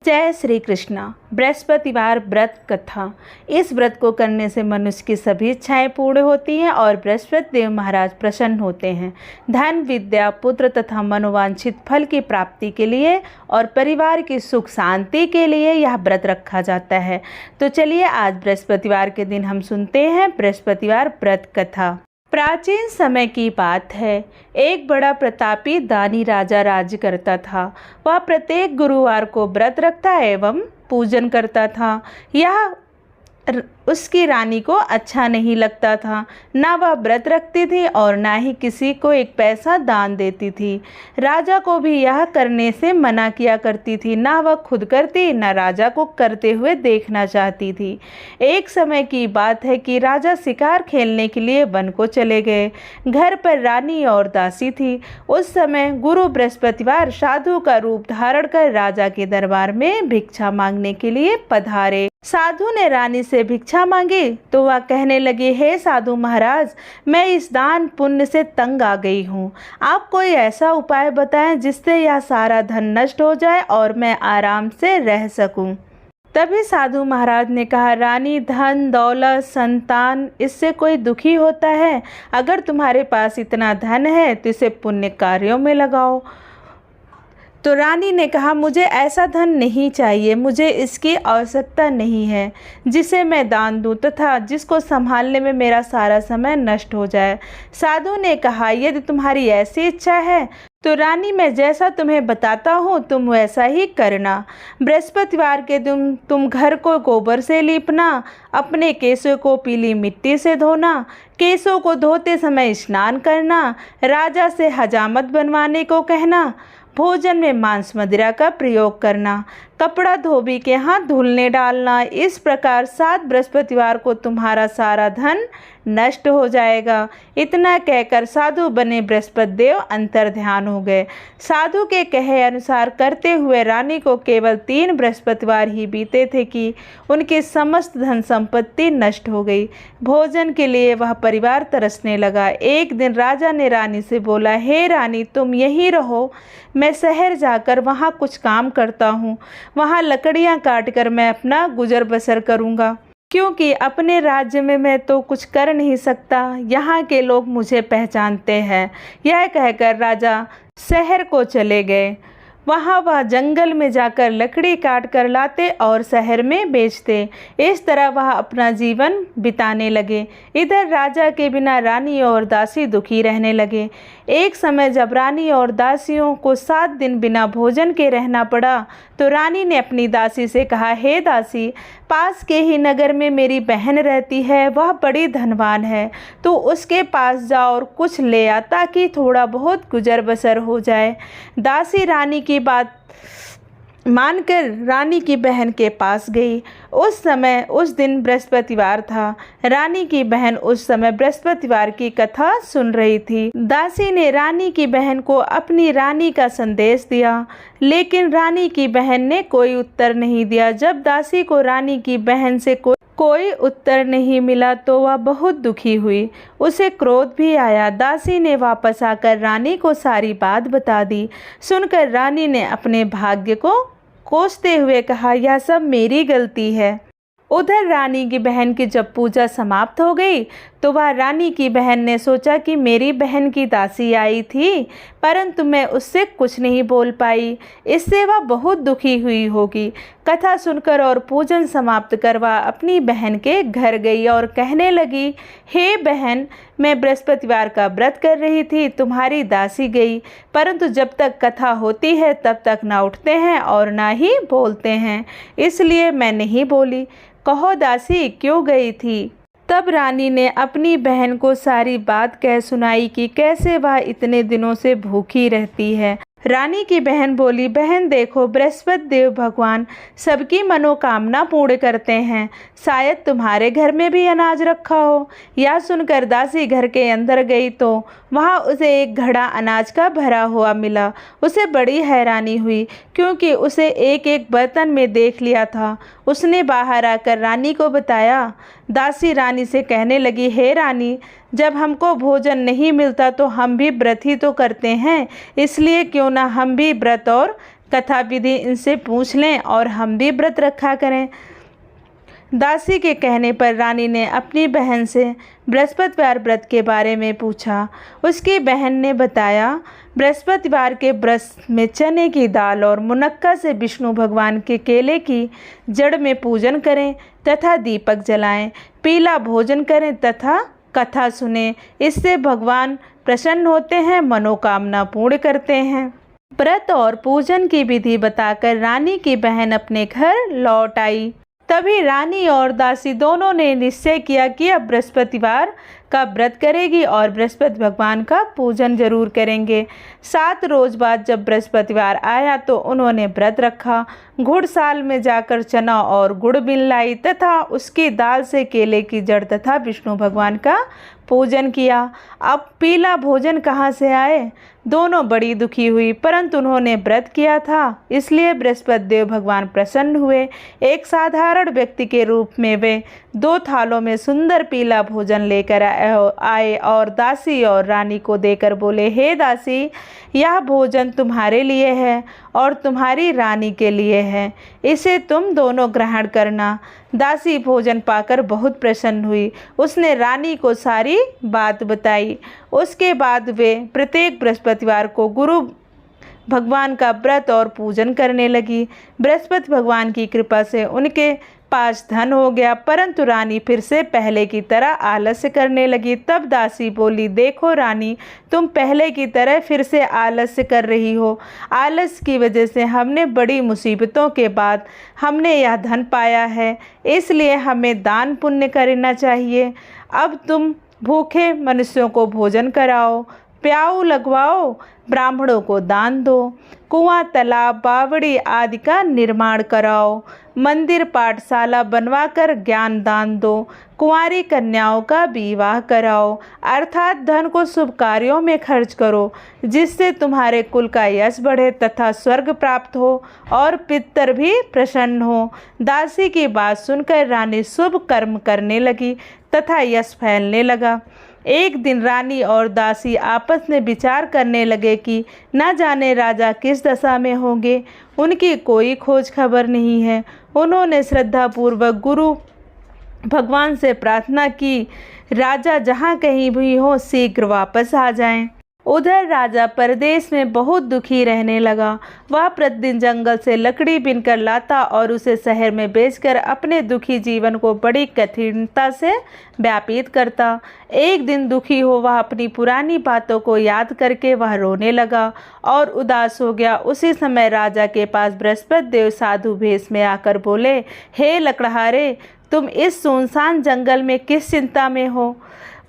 जय श्री कृष्णा। बृहस्पतिवार व्रत कथा। इस व्रत को करने से मनुष्य की सभी इच्छाएं पूर्ण होती हैं और बृहस्पति देव महाराज प्रसन्न होते हैं। धन, विद्या, पुत्र तथा मनोवांछित फल की प्राप्ति के लिए और परिवार की सुख शांति के लिए यह व्रत रखा जाता है। तो चलिए आज बृहस्पतिवार के दिन हम सुनते हैं बृहस्पतिवार व्रत कथा। प्राचीन समय की बात है। एक बड़ा प्रतापी दानी राजा राज्य करता था। वह प्रत्येक गुरुवार को व्रत रखता एवं पूजन करता था। यह उसकी रानी को अच्छा नहीं लगता था। ना वह व्रत रखती थी और ना ही किसी को एक पैसा दान देती थी। राजा को भी यह करने से मना किया करती थी। ना वह खुद करती, ना राजा को करते हुए देखना चाहती थी। एक समय की बात है कि राजा शिकार खेलने के लिए वन को चले गए। घर पर रानी और दासी थी। उस समय गुरु बृहस्पतिवार साधु का रूप धारण कर राजा के दरबार में भिक्षा मांगने के लिए पधारे। साधु ने रानी से भिक्षा मांगी तो वह कहने लगी, हे साधु महाराज, मैं इस दान पुण्य से तंग आ गई हूँ। आप कोई ऐसा उपाय बताएं जिससे यह सारा धन नष्ट हो जाए और मैं आराम से रह सकूं। तभी साधु महाराज ने कहा, रानी, धन दौलत संतान इससे कोई दुखी होता है। अगर तुम्हारे पास इतना धन है तो इसे पुण्य कार्यों में लगाओ। तो रानी ने कहा, मुझे ऐसा धन नहीं चाहिए, मुझे इसकी आवश्यकता नहीं है जिसे मैं दान दूं तथा जिसको संभालने में मेरा सारा समय नष्ट हो जाए। साधु ने कहा, यदि तुम्हारी ऐसी इच्छा है तो रानी, मैं जैसा तुम्हें बताता हूँ तुम वैसा ही करना। बृहस्पतिवार के दिन तुम घर को गोबर से लीपना, अपने केशों को पीली मिट्टी से धोना, केशों को धोते समय स्नान करना, राजा से हजामत बनवाने को कहना, भोजन में मांस मदिरा का प्रयोग करना, कपड़ा धोबी के हाथ धुलने डालना। इस प्रकार 7 बृहस्पतिवार को तुम्हारा सारा धन नष्ट हो जाएगा। इतना कहकर साधु बने बृहस्पति देव अंतर ध्यान हो गए। साधु के कहे अनुसार करते हुए रानी को केवल 3 बृहस्पतिवार ही बीते थे कि उनकी समस्त धन संपत्ति नष्ट हो गई। भोजन के लिए वह परिवार तरसने लगा। एक दिन राजा ने रानी से बोला, हे रानी, तुम यहीं रहो, मैं शहर जाकर वहाँ कुछ काम करता हूँ। वहाँ लकड़ियाँ काट कर मैं अपना गुजर बसर करूँगा, क्योंकि अपने राज्य में मैं तो कुछ कर नहीं सकता। यहाँ के लोग मुझे पहचानते हैं। यह कहकर राजा शहर को चले गए। वहाँ वह जंगल में जाकर लकड़ी काट कर लाते और शहर में बेचते। इस तरह वह अपना जीवन बिताने लगे। इधर राजा के बिना रानी और दासी दुखी रहने लगे। एक समय जब रानी और दासियों को 7 दिन बिना भोजन के रहना पड़ा तो रानी ने अपनी दासी से कहा, हे दासी, पास के ही नगर में मेरी बहन रहती है, वह बड़ी धनवान है, तो उसके पास जाओ और कुछ ले आ ताकि थोड़ा बहुत गुजर बसर हो जाए। दासी रानी की बात मानकर रानी की बहन के पास गई। उस दिन बृहस्पतिवार था। रानी की बहन उस समय बृहस्पतिवार की कथा सुन रही थी। दासी ने रानी की बहन को अपनी रानी का संदेश दिया, लेकिन रानी की बहन ने कोई उत्तर नहीं दिया। जब दासी को रानी की बहन से कोई उत्तर नहीं मिला तो वह बहुत दुखी हुई। उसे क्रोध भी आया। दासी ने वापस आकर रानी को सारी बात बता दी। सुनकर रानी ने अपने भाग्य को कोसते हुए कहा, यह सब मेरी गलती है। उधर रानी की बहन की जब पूजा समाप्त हो गई तो वह रानी की बहन ने सोचा कि मेरी बहन की दासी आई थी, परंतु मैं उससे कुछ नहीं बोल पाई, इससे वह बहुत दुखी हुई होगी। कथा सुनकर और पूजन समाप्त कर वह अपनी बहन के घर गई और कहने लगी, हे बहन, मैं बृहस्पतिवार का व्रत कर रही थी, तुम्हारी दासी गई, परंतु जब तक कथा होती है तब तक ना उठते हैं और ना ही बोलते हैं, इसलिए मैं नहीं बोली। कहो दासी, क्यों गई थी? तब रानी ने अपनी बहन को सारी बात कह सुनाई कि कैसे वह इतने दिनों से भूखी रहती है। रानी की बहन बोली, बहन देखो, बृहस्पति देव भगवान सबकी मनोकामना पूर्ण करते हैं, शायद तुम्हारे घर में भी अनाज रखा हो। यह सुनकर दासी घर के अंदर गई तो वहाँ उसे एक घड़ा अनाज का भरा हुआ मिला। उसे बड़ी हैरानी हुई, क्योंकि उसे एक एक बर्तन में देख लिया था। उसने बाहर आकर रानी को बताया। दासी रानी से कहने लगी, हे रानी, जब हमको भोजन नहीं मिलता तो हम भी व्रत ही तो करते हैं, इसलिए क्यों ना हम भी व्रत और कथा विधि इनसे पूछ लें और हम भी व्रत रखा करें। दासी के कहने पर रानी ने अपनी बहन से बृहस्पतिवार व्रत के बारे में पूछा। उसकी बहन ने बताया, बृहस्पतिवार के व्रत में चने की दाल और मुनक्का से विष्णु भगवान के केले की जड़ में पूजन करें तथा दीपक जलाएं, पीला भोजन करें तथा कथा सुने। इससे भगवान प्रसन्न होते हैं, मनोकामना पूर्ण करते हैं। व्रत और पूजन की विधि बताकर रानी की बहन अपने घर लौट आई। तभी रानी और दासी दोनों ने निश्चय किया कि अब बृहस्पतिवार का व्रत करेगी और बृहस्पति भगवान का पूजन जरूर करेंगे। 7 रोज बाद जब बृहस्पतिवार आया तो उन्होंने व्रत रखा। घुड़साल में जाकर चना और गुड़ बिन लाई तथा उसकी दाल से केले की जड़ तथा विष्णु भगवान का पूजन किया। अब पीला भोजन कहाँ से आए? दोनों बड़ी दुखी हुई, परंतु उन्होंने व्रत किया था, इसलिए बृहस्पति देव भगवान प्रसन्न हुए। एक साधारण व्यक्ति के रूप में वे 2 थालों में सुंदर पीला भोजन लेकर आए और दासी और रानी को देकर बोले, हे दासी, यह भोजन तुम्हारे लिए है और तुम्हारी रानी के लिए है, इसे तुम दोनों ग्रहण करना। दासी भोजन पाकर बहुत प्रसन्न हुई। उसने रानी को सारी बात बताई। उसके बाद वे प्रत्येक बृहस्पतिवार को गुरु भगवान का व्रत और पूजन करने लगी। बृहस्पति भगवान की कृपा से उनके पास धन हो गया, परंतु रानी फिर से पहले की तरह आलस्य करने लगी। तब दासी बोली, देखो रानी, तुम पहले की तरह फिर से आलस्य कर रही हो। आलस्य की वजह से हमने बड़ी मुसीबतों के बाद हमने यह धन पाया है, इसलिए हमें दान पुण्य करना चाहिए। अब तुम भूखे मनुष्यों को भोजन कराओ, प्याऊ लगवाओ, ब्राह्मणों को दान दो, कुआं, तालाब, बावड़ी आदि का निर्माण कराओ, मंदिर पाठशाला बनवाकर ज्ञान दान दो, कुंवारी कन्याओं का विवाह कराओ, अर्थात धन को शुभ कार्यों में खर्च करो, जिससे तुम्हारे कुल का यश बढ़े तथा स्वर्ग प्राप्त हो और पितर भी प्रसन्न हो। दासी की बात सुनकर रानी शुभ कर्म करने लगी तथा यश फैलने लगा। एक दिन रानी और दासी आपस में विचार करने लगे कि न जाने राजा किस दशा में होंगे, उनकी कोई खोज खबर नहीं है। उन्होंने श्रद्धापूर्वक गुरु भगवान से प्रार्थना की, राजा जहाँ कहीं भी हो शीघ्र वापस आ जाएं। उधर राजा परदेश में बहुत दुखी रहने लगा। वह प्रतिदिन जंगल से लकड़ी बीनकर लाता और उसे शहर में बेचकर अपने दुखी जीवन को बड़ी कठिनता से व्यतीत करता। एक दिन दुखी हो वह अपनी पुरानी बातों को याद करके वह रोने लगा और उदास हो गया। उसी समय राजा के पास बृहस्पति देव साधु भेष में आकर बोले, हे लकड़हारे, तुम इस सुनसान जंगल में किस चिंता में हो,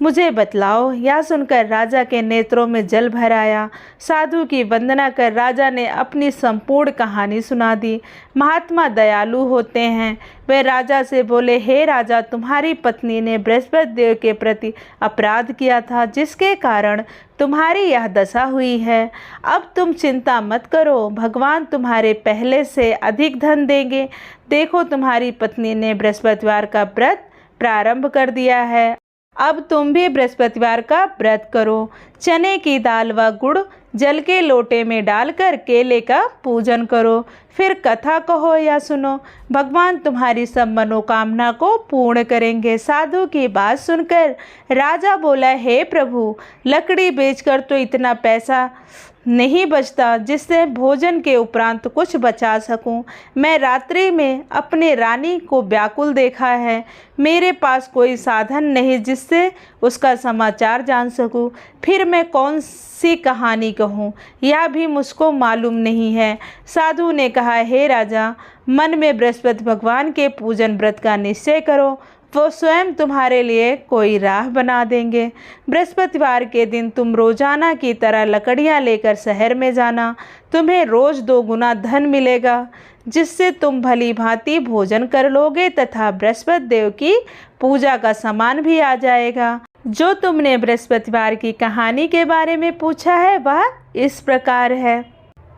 मुझे बतलाओ। यह सुनकर राजा के नेत्रों में जल भर आया। साधु की वंदना कर राजा ने अपनी संपूर्ण कहानी सुना दी। महात्मा दयालु होते हैं। वे राजा से बोले, हे राजा, तुम्हारी पत्नी ने बृहस्पति देव के प्रति अपराध किया था, जिसके कारण तुम्हारी यह दशा हुई है। अब तुम चिंता मत करो, भगवान तुम्हारे पहले से अधिक धन देंगे। देखो, तुम्हारी पत्नी ने बृहस्पतिवार का व्रत प्रारंभ कर दिया है। अब तुम भी बृहस्पतिवार का व्रत करो। चने की दाल व गुड़ जल के लोटे में डालकर केले का पूजन करो, फिर कथा कहो या सुनो। भगवान तुम्हारी सब मनोकामना को पूर्ण करेंगे। साधु की बात सुनकर राजा बोला, हे प्रभु, लकड़ी बेचकर तो इतना पैसा नहीं बचता जिससे भोजन के उपरांत कुछ बचा सकूं। मैं रात्रि में अपने रानी को व्याकुल देखा है। मेरे पास कोई साधन नहीं जिससे उसका समाचार जान सकूं। फिर मैं कौन सी कहानी कहूं, यह भी मुझको मालूम नहीं है। साधु ने कहा, हे राजा, मन में बृहस्पति भगवान के पूजन व्रत का निश्चय करो, वो स्वयं तुम्हारे लिए कोई राह बना देंगे। बृहस्पतिवार के दिन तुम रोजाना की तरह लकड़ियां लेकर शहर में जाना। तुम्हें रोज 2 गुना धन मिलेगा, जिससे तुम भली भांति भोजन कर लोगे तथा बृहस्पति देव की पूजा का सामान भी आ जाएगा। जो तुमने बृहस्पतिवार की कहानी के बारे में पूछा है वह इस प्रकार है।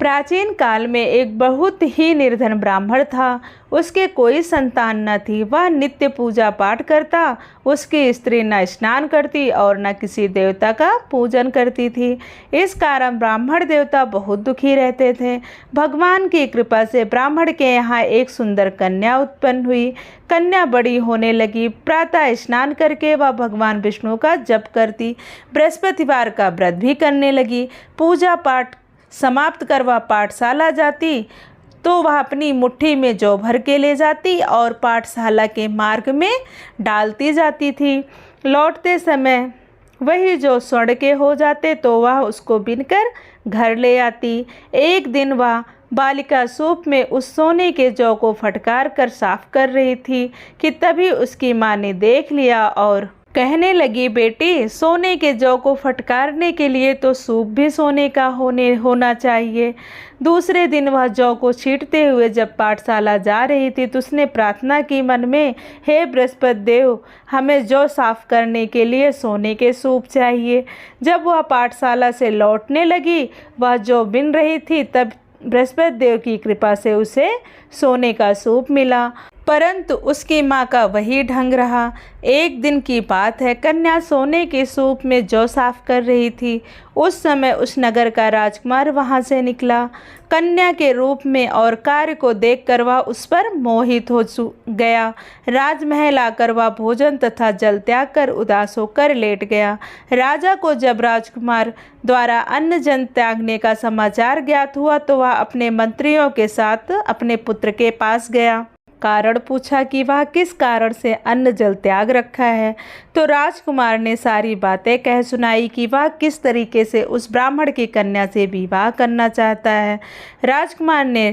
प्राचीन काल में एक बहुत ही निर्धन ब्राह्मण था। उसके कोई संतान न थी। वह नित्य पूजा पाठ करता। उसकी स्त्री न स्नान करती और न किसी देवता का पूजन करती थी। इस कारण ब्राह्मण देवता बहुत दुखी रहते थे। भगवान की कृपा से ब्राह्मण के यहाँ एक सुंदर कन्या उत्पन्न हुई। कन्या बड़ी होने लगी। प्रातः स्नान करके वह भगवान विष्णु का जप करती। बृहस्पतिवार का व्रत भी करने लगी। पूजा पाठ समाप्त कर वह पाठशाला जाती तो वह अपनी मुट्ठी में जौ भर के ले जाती और पाठशाला के मार्ग में डालती जाती थी। लौटते समय वही जो स्वर्ण के हो जाते तो वह उसको बिनकर घर ले आती। एक दिन वह बालिका सूप में उस सोने के जौ को फटकार कर साफ कर रही थी कि तभी उसकी माँ ने देख लिया और कहने लगी, बेटी, सोने के जौ को फटकारने के लिए तो सूप भी सोने का होना चाहिए। दूसरे दिन वह जौ को छींटते हुए जब पाठशाला जा रही थी तो उसने प्रार्थना की मन में, हे बृहस्पति देव, हमें जौ साफ करने के लिए सोने के सूप चाहिए। जब वह पाठशाला से लौटने लगी, वह जौ बिन रही थी, तब बृहस्पति देव की कृपा से उसे सोने का सूप मिला। परंतु उसकी माँ का वही ढंग रहा। एक दिन की बात है, कन्या सोने के सूप में जौ साफ कर रही थी। उस समय उस नगर का राजकुमार वहाँ से निकला। कन्या के रूप में और कार्य को देखकर वह उस पर मोहित हो गया। राजमहल आकर वह भोजन तथा जल त्याग कर उदास होकर लेट गया। राजा को जब राजकुमार द्वारा अन्न जल त्यागने का समाचार ज्ञात हुआ तो वह अपने मंत्रियों के साथ अपने पुत्र के पास गया। कारण पूछा कि वह किस कारण से अन्न जल त्याग रखा है। तो राजकुमार ने सारी बातें कह सुनाई कि वह किस तरीके से उस ब्राह्मण की कन्या से विवाह करना चाहता है। राजकुमार ने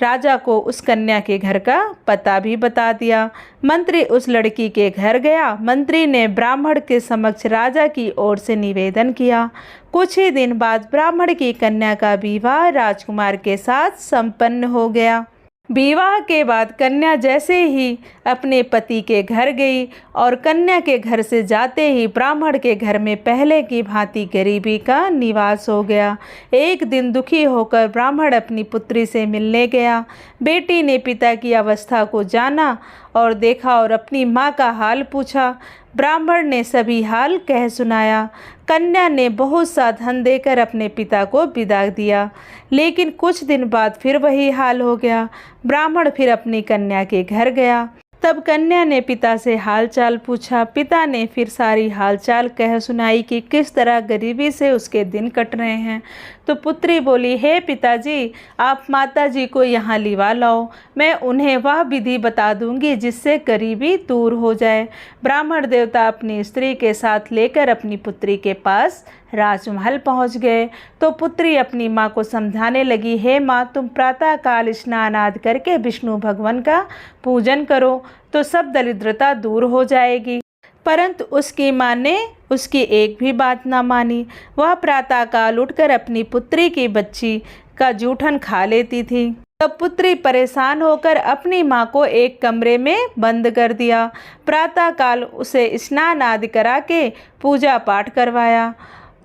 राजा को उस कन्या के घर का पता भी बता दिया। मंत्री उस लड़की के घर गया। मंत्री ने ब्राह्मण के समक्ष राजा की ओर से निवेदन किया। कुछ ही दिन बाद ब्राह्मण की कन्या का विवाह राजकुमार के साथ संपन्न हो गया। विवाह के बाद कन्या जैसे ही अपने पति के घर गई और कन्या के घर से जाते ही ब्राह्मण के घर में पहले की भांति गरीबी का निवास हो गया। एक दिन दुखी होकर ब्राह्मण अपनी पुत्री से मिलने गया। बेटी ने पिता की अवस्था को जाना और देखा और अपनी माँ का हाल पूछा। ब्राह्मण ने सभी हाल कह सुनाया। कन्या ने बहुत सा धन देकर अपने पिता को विदा दिया, लेकिन कुछ दिन बाद फिर वही हाल हो गया। ब्राह्मण फिर अपनी कन्या के घर गया। तब कन्या ने पिता से हालचाल पूछा। पिता ने फिर सारी हालचाल कह सुनाई कि किस तरह गरीबी से उसके दिन कट रहे हैं। तो पुत्री बोली, हे पिताजी, आप माताजी को यहाँ लिवा लाओ, मैं उन्हें वह विधि बता दूंगी जिससे गरीबी दूर हो जाए। ब्राह्मण देवता अपनी स्त्री के साथ लेकर अपनी पुत्री के पास राजमहल पहुँच गए। तो पुत्री अपनी माँ को समझाने लगी, हे माँ, तुम प्रातः काल स्नान आदि करके विष्णु भगवान का पूजन करो तो सब दरिद्रता दूर हो जाएगी। परंतु उसकी माँ ने उसकी एक भी बात ना मानी। वह प्रातःकाल उठकर अपनी पुत्री की बच्ची का जूठन खा लेती थी। तब पुत्री परेशान होकर अपनी माँ को एक कमरे में बंद कर दिया। प्रातःकाल उसे स्नान आदि करा के पूजा पाठ करवाया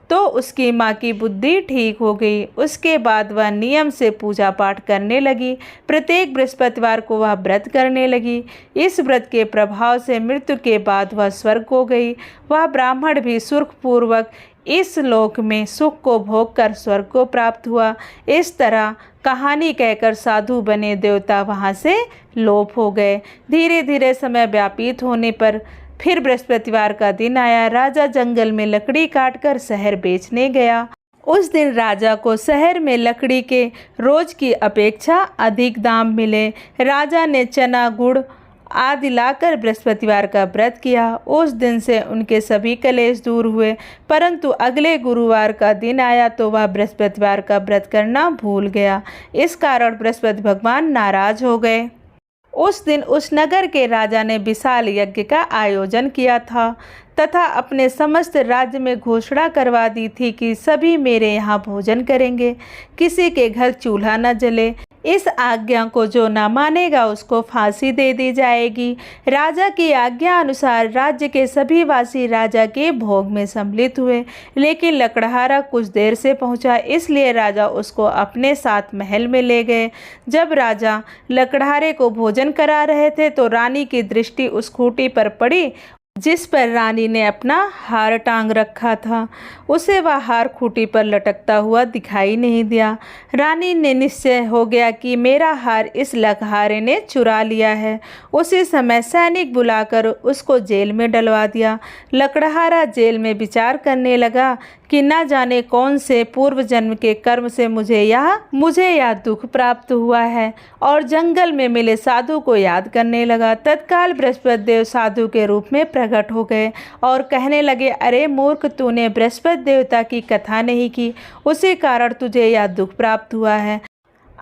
तो उसकी माँ की बुद्धि ठीक हो गई। उसके बाद वह नियम से पूजा पाठ करने लगी। प्रत्येक बृहस्पतिवार को वह व्रत करने लगी। इस व्रत के प्रभाव से मृत्यु के बाद वह स्वर्ग को गई। वह ब्राह्मण भी सुखपूर्वक इस लोक में सुख को भोग कर स्वर्ग को प्राप्त हुआ। इस तरह कहानी कहकर साधु बने देवता वहाँ से लोप हो गए। धीरे धीरे समय व्यतीत होने पर फिर बृहस्पतिवार का दिन आया। राजा जंगल में लकड़ी काटकर शहर बेचने गया। उस दिन राजा को शहर में लकड़ी के रोज की अपेक्षा अधिक दाम मिले। राजा ने चना, गुड़ आदि लाकर बृहस्पतिवार का व्रत किया। उस दिन से उनके सभी क्लेश दूर हुए। परंतु अगले गुरुवार का दिन आया तो वह बृहस्पतिवार का व्रत करना भूल गया। इस कारण बृहस्पति भगवान नाराज हो गए। उस दिन उस नगर के राजा ने विशाल यज्ञ का आयोजन किया था। तथा अपने समस्त राज्य में घोषणा करवा दी थी कि सभी मेरे यहाँ भोजन करेंगे, किसी के घर चूल्हा न जले। इस आज्ञा को जो न मानेगा उसको फांसी दे दी जाएगी। राजा की आज्ञा अनुसार राज्य के सभी वासी राजा के भोग में सम्मिलित हुए, लेकिन लकड़हारा कुछ देर से पहुंचा, इसलिए राजा उसको अपने साथ महल में ले गए। जब राजा लकड़हारे को भोजन करा रहे थे तो रानी की दृष्टि उस खूंटी पर पड़ी जिस पर रानी ने अपना हार टांग रखा था। उसे वह हार खूंटी पर लटकता हुआ दिखाई नहीं दिया। रानी ने निश्चय हो गया कि मेरा हार इस लकड़हारे ने चुरा लिया है। उसी समय सैनिक बुलाकर उसको जेल में डलवा दिया। लकड़हारा जेल में विचार करने लगा कि न जाने कौन से पूर्व जन्म के कर्म से मुझे यह दुख प्राप्त हुआ है, और जंगल में मिले साधु को याद करने लगा। तत्काल बृहस्पति देव साधु के रूप में प्रकट हो गए और कहने लगे, अरे मूर्ख, तूने बृहस्पति देवता की कथा नहीं की, उसी कारण तुझे यह दुख प्राप्त हुआ है।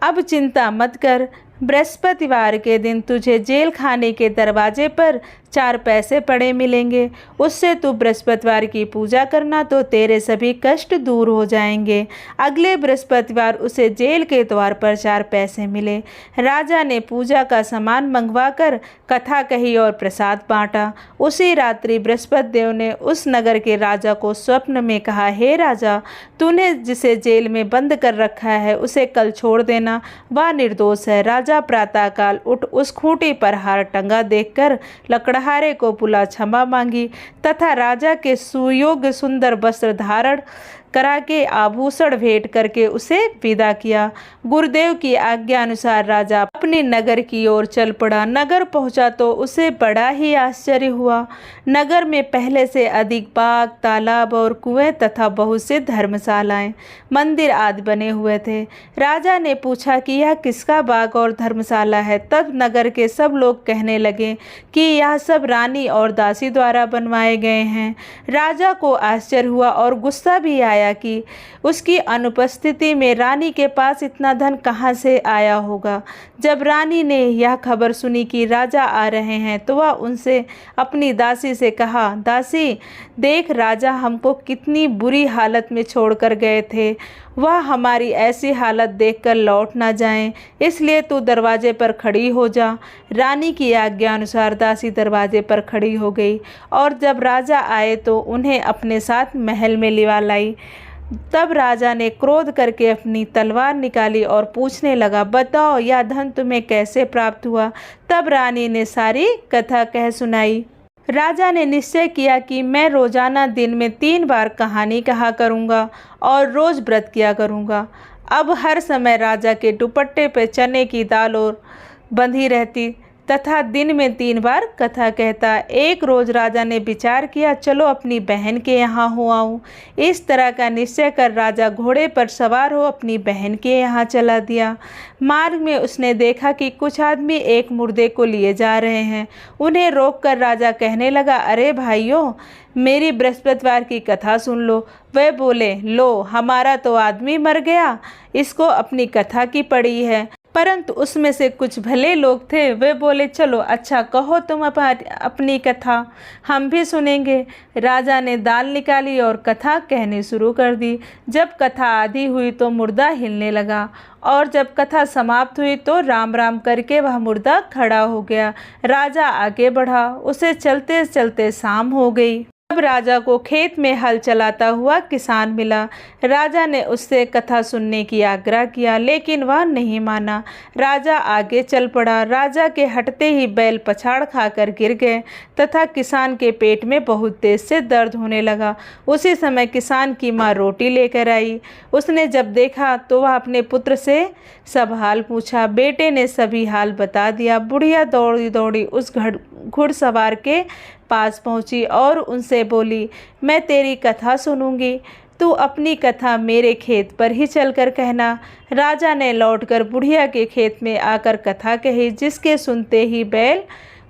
अब चिंता मत कर, बृहस्पतिवार के दिन तुझे जेल खाने के दरवाजे पर 4 पैसे पड़े मिलेंगे। उससे तू बृहस्पतिवार की पूजा करना तो तेरे सभी कष्ट दूर हो जाएंगे। अगले बृहस्पतिवार उसे जेल के द्वार पर 4 पैसे मिले। राजा ने पूजा का सामान मंगवाकर कथा कही और प्रसाद बांटा। उसी रात्रि बृहस्पति देव ने उस नगर के राजा को स्वप्न में कहा, हे राजा, तूने जिसे जेल में बंद कर रखा है उसे कल छोड़ देना, वह निर्दोष है। राजा प्रातःकाल उठ उस खूंटी पर हार टंगा देखकर लकड़हारे को बुला क्षमा मांगी तथा राजा के सुयोग्य सुंदर वस्त्र धारण करा के आभूषण भेंट करके उसे विदा किया। गुरुदेव की आज्ञा अनुसार राजा अपने नगर की ओर चल पड़ा। नगर पहुंचा तो उसे बड़ा ही आश्चर्य हुआ। नगर में पहले से अधिक बाग, तालाब और कुएं तथा बहुत से धर्मशालाएं, मंदिर आदि बने हुए थे। राजा ने पूछा कि यह किसका बाग और धर्मशाला है। तब नगर के सब लोग कहने लगे कि यह सब रानी और दासी द्वारा बनवाए गए हैं। राजा को आश्चर्य हुआ और गुस्सा भी आया कि उसकी अनुपस्थिति में रानी के पास इतना धन कहाँ से आया होगा। जब रानी ने यह खबर सुनी कि राजा आ रहे हैं तो वह उनसे अपनी दासी से कहा, दासी देख, राजा हमको कितनी बुरी हालत में छोड़कर गए थे, वह हमारी ऐसी हालत देखकर लौट ना जाएं, इसलिए तू दरवाजे पर खड़ी हो जा। रानी की आज्ञा अनुसार दासी दरवाजे पर खड़ी हो गई और जब राजा आए तो उन्हें अपने साथ महल में लिवा लाई। तब राजा ने क्रोध करके अपनी तलवार निकाली और पूछने लगा, बताओ यह धन तुम्हें कैसे प्राप्त हुआ। तब रानी ने सारी कथा कह सुनाई। राजा ने निश्चय किया कि मैं रोजाना दिन में 3 बार कहानी कहा करूँगा और रोज व्रत किया करूँगा। अब हर समय राजा के दुपट्टे पे चने की दाल और बंधी रहती तथा दिन में 3 बार कथा कहता। एक रोज राजा ने विचार किया, चलो अपनी बहन के यहाँ हो आऊँ। इस तरह का निश्चय कर राजा घोड़े पर सवार हो अपनी बहन के यहाँ चला दिया। मार्ग में उसने देखा कि कुछ आदमी एक मुर्दे को लिए जा रहे हैं। उन्हें रोककर राजा कहने लगा, अरे भाइयों, मेरी बृहस्पतिवार की कथा सुन लो। वे बोले, लो, हमारा तो आदमी मर गया, इसको अपनी कथा की पड़ी है। परंतु उसमें से कुछ भले लोग थे, वे बोले, चलो अच्छा कहो तुम अपनी कथा, हम भी सुनेंगे। राजा ने दाल निकाली और कथा कहनी शुरू कर दी। जब कथा आधी हुई तो मुर्दा हिलने लगा और जब कथा समाप्त हुई तो राम राम करके वह मुर्दा खड़ा हो गया। राजा आगे बढ़ा, उसे चलते चलते शाम हो गई। अब राजा को खेत में हल चलाता हुआ किसान मिला। राजा ने उससे कथा सुनने की आग्रह किया, लेकिन वह नहीं माना। राजा आगे चल पड़ा। राजा के हटते ही बैल पछाड़ खाकर गिर गए तथा किसान के पेट में बहुत तेज से दर्द होने लगा। उसी समय किसान की माँ रोटी लेकर आई। उसने जब देखा तो वह अपने पुत्र से सब हाल पूछा। बेटे ने सभी हाल बता दिया। बुढ़िया दौड़ी दौड़ी उस घुड़सवार के पास पहुंची और उनसे बोली, मैं तेरी कथा सुनूंगी, तू अपनी कथा मेरे खेत पर ही चलकर कहना। राजा ने लौटकर बुढ़िया के खेत में आकर कथा कही, जिसके सुनते ही बैल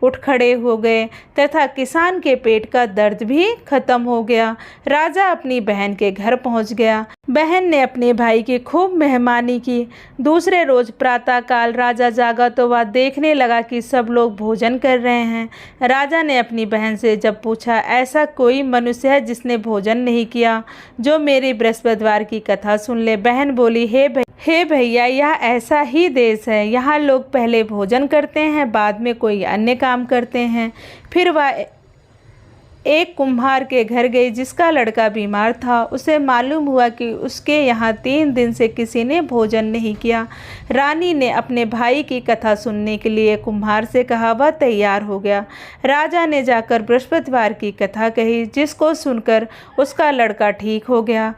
उठ खड़े हो गए तथा किसान के पेट का दर्द भी खत्म हो गया। राजा अपनी बहन के घर पहुंच गया। बहन ने अपने भाई की खूब मेहमानी की। दूसरे रोज प्रातःकाल राजा जागा तो वह देखने लगा कि सब लोग भोजन कर रहे हैं। राजा ने अपनी बहन से जब पूछा, ऐसा कोई मनुष्य है जिसने भोजन नहीं किया जो मेरी बृहस्पतिवार की कथा सुन ले? बहन बोली, हे भैया, यह ऐसा ही देश है। यहाँ लोग पहले भोजन करते हैं, बाद में कोई अन्य काम करते हैं। फिर वह एक कुम्हार के घर गई जिसका लड़का बीमार था। उसे मालूम हुआ कि उसके यहाँ 3 दिन से किसी ने भोजन नहीं किया। रानी ने अपने भाई की कथा सुनने के लिए कुम्हार से कहा। वह तैयार हो गया। राजा ने जाकर बृहस्पतिवार की कथा कही, जिसको सुनकर उसका लड़का ठीक हो गया।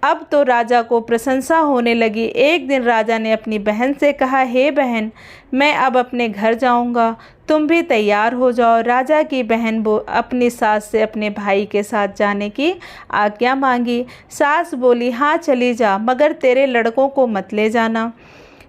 अब तो राजा को प्रशंसा होने लगी। एक दिन राजा ने अपनी बहन से कहा, हे बहन, मैं अब अपने घर जाऊंगा, तुम भी तैयार हो जाओ। राजा की बहन अपनी सास से अपने भाई के साथ जाने की आज्ञा मांगी। सास बोली, हाँ चली जा, मगर तेरे लड़कों को मत ले जाना,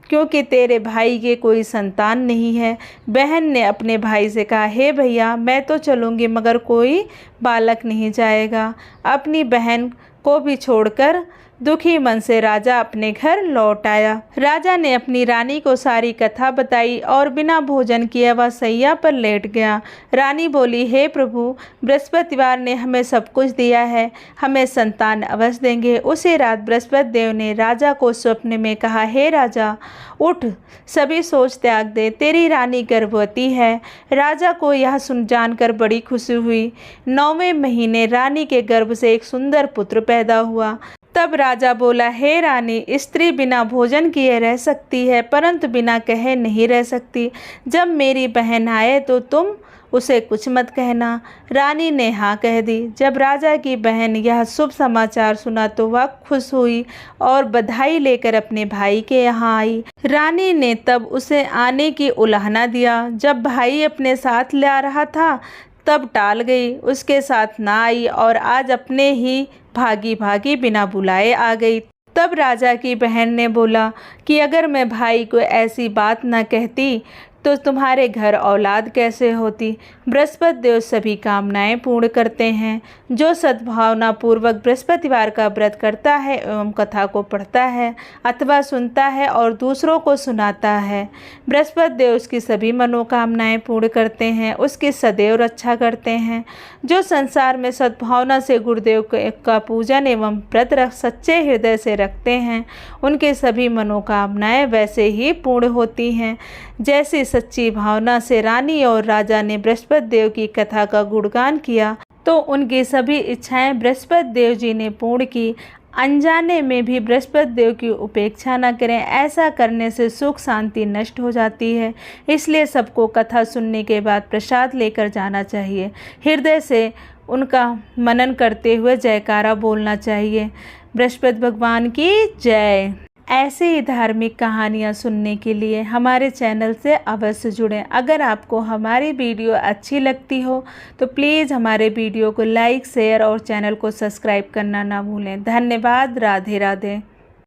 क्योंकि तेरे भाई के कोई संतान नहीं है। बहन ने अपने भाई से कहा, हे भैया, मैं तो चलूँगी, मगर कोई बालक नहीं जाएगा। अपनी बहन को भी छोड़कर दुखी मन से राजा अपने घर लौट आया। राजा ने अपनी रानी को सारी कथा बताई और बिना भोजन किए वह सैया पर लेट गया। रानी बोली, हे प्रभु, बृहस्पतिवार ने हमें सब कुछ दिया है, हमें संतान अवश्य देंगे। उसी रात बृहस्पति देव ने राजा को स्वप्न में कहा, हे राजा, उठ, सभी सोच त्याग दे, तेरी रानी गर्भवती है। राजा को यह सुन जानकर बड़ी खुशी हुई। 9वें महीने रानी के गर्भ से एक सुंदर पुत्र पैदा हुआ। तब राजा बोला, हे रानी, स्त्री बिना भोजन किए रह सकती है, परंतु बिना कहे नहीं रह सकती। जब मेरी बहन आए तो तुम उसे कुछ मत कहना। रानी ने हाँ कह दी। जब राजा की बहन यह शुभ समाचार सुना तो वह खुश हुई और बधाई लेकर अपने भाई के यहाँ आई। रानी ने तब उसे आने की उलाहना दिया। जब भाई अपने साथ ला रहा था तब टाल गई, उसके साथ ना आई और आज अपने ही भागी भागी बिना बुलाए आ गई। तब राजा की बहन ने बोला कि अगर मैं भाई को ऐसी बात न कहती तो तुम्हारे घर औलाद कैसे होती। बृहस्पति देव सभी कामनाएं पूर्ण करते हैं। जो सद्भावना पूर्वक बृहस्पतिवार का व्रत करता है एवं कथा को पढ़ता है अथवा सुनता है और दूसरों को सुनाता है, बृहस्पति देव उसकी सभी मनोकामनाएं पूर्ण करते हैं, उसकी सदैव रक्षा करते हैं। जो संसार में सद्भावना से गुरुदेव का पूजन एवं व्रत सच्चे हृदय से रखते हैं, उनके सभी मनोकामनाएं वैसे ही पूर्ण होती हैं। जैसी सच्ची भावना से रानी और राजा ने बृहस्पति देव की कथा का गुणगान किया तो उनकी सभी इच्छाएं बृहस्पति देव जी ने पूर्ण की। अनजाने में भी बृहस्पति देव की उपेक्षा न करें, ऐसा करने से सुख शांति नष्ट हो जाती है। इसलिए सबको कथा सुनने के बाद प्रसाद लेकर जाना चाहिए। हृदय से उनका मनन करते हुए जयकारा बोलना चाहिए। बृहस्पति भगवान की जय। ऐसे ही धार्मिक कहानियाँ सुनने के लिए हमारे चैनल से अवश्य जुड़ें। अगर आपको हमारी वीडियो अच्छी लगती हो तो प्लीज़ हमारे वीडियो को लाइक, शेयर और चैनल को सब्सक्राइब करना ना भूलें। धन्यवाद। राधे राधे।